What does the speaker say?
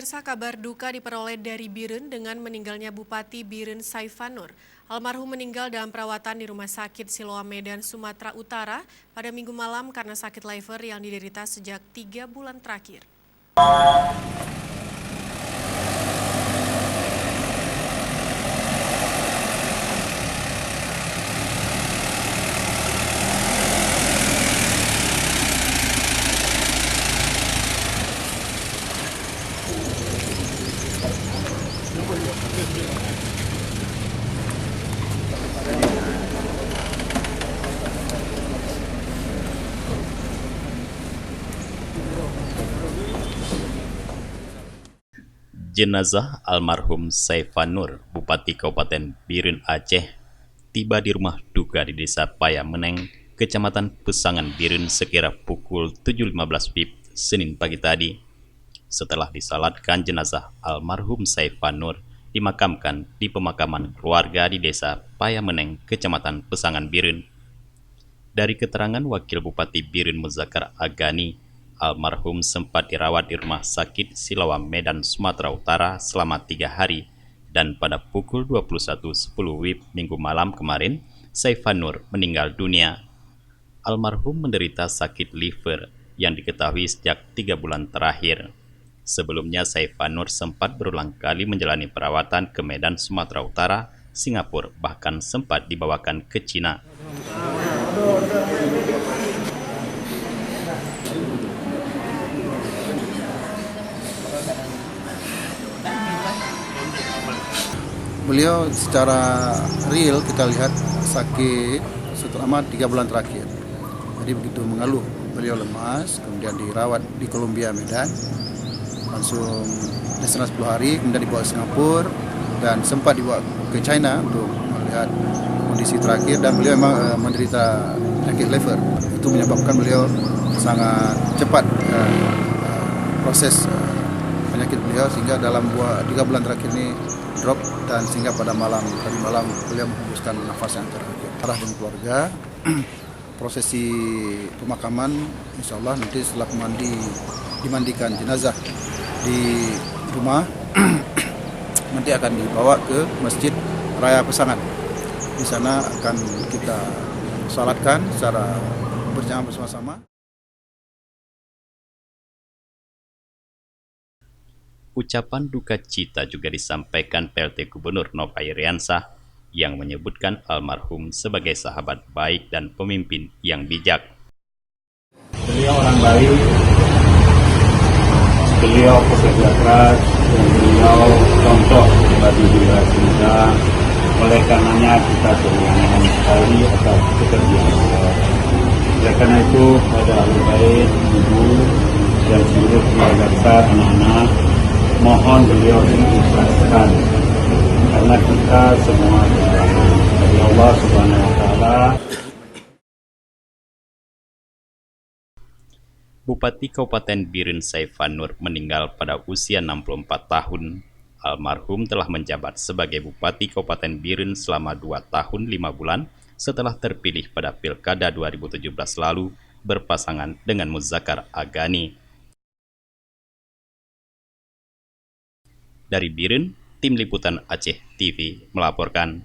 Pemirsa, kabar duka diperoleh dari Biren dengan meninggalnya Bupati Biren Saifanur. Almarhum meninggal dalam perawatan di Rumah Sakit Siloam Medan, Sumatera Utara pada Minggu malam karena sakit liver yang diderita sejak 3 bulan terakhir. Jenazah almarhum Saifanur, Bupati Kabupaten Biren Aceh, tiba di rumah duka di Desa Payameneng, Kecamatan Pesangan Biren sekira pukul 7.15 WIB Senin pagi tadi. Setelah disalatkan, jenazah almarhum Saifanur dimakamkan di pemakaman keluarga di Desa Payameneng, Kecamatan Pesangan Biren. Dari keterangan Wakil Bupati Biren Muzakkar Agani, almarhum sempat dirawat di Rumah Sakit Siloam Medan, Sumatera Utara selama 3 hari, dan pada pukul 21.10 WIB Minggu malam kemarin, Saifanur meninggal dunia. Almarhum menderita sakit liver yang diketahui sejak 3 bulan terakhir. Sebelumnya, Saifanur sempat berulang kali menjalani perawatan ke Medan, Sumatera Utara, Singapura, bahkan sempat dibawakan ke Cina. Beliau secara real kita lihat sakit selama 3 bulan terakhir. Jadi begitu mengeluh, beliau lemas, kemudian dirawat di Columbia Medan, langsung diserang 10 hari, kemudian dibawa ke Singapura dan sempat dibawa ke China untuk melihat kondisi terakhir, dan beliau memang menderita penyakit liver. Itu menyebabkan beliau sangat cepat proses penyakit beliau, sehingga dalam 3 bulan terakhir ini drop, dan sehingga pada tadi malam beliau menghembuskan nafas yang terakhir. Arah dengan keluarga, prosesi pemakaman insya Allah nanti setelah dimandikan jenazah di rumah, nanti akan dibawa ke Masjid Raya Pesangan. Di sana akan kita salatkan secara berjamaah bersama-sama. Ucapan duka cita juga disampaikan PLT Gubernur Nova Iriansah yang menyebutkan almarhum sebagai sahabat baik dan pemimpin yang bijak. Beliau orang baik, beliau pekerja keras, dan beliau contoh bagi generasi muda. Oleh karenanya kita beruntung sekali atas pekerjaan beliau. Oleh karena itu, pada ahli baik, ibu, dan seluruh keluarga besar, anak-anak, mohon beliau diikhlaskan, karena kita semua berdoa dari Allah Subhanahu wa Ta'ala. Bupati Kabupaten Biren Saifanur meninggal pada usia 64 tahun. Almarhum telah menjabat sebagai Bupati Kabupaten Biren selama 2 tahun 5 bulan setelah terpilih pada Pilkada 2017 lalu berpasangan dengan Muzakkar Agani. Dari Biren, Tim Liputan Aceh TV melaporkan.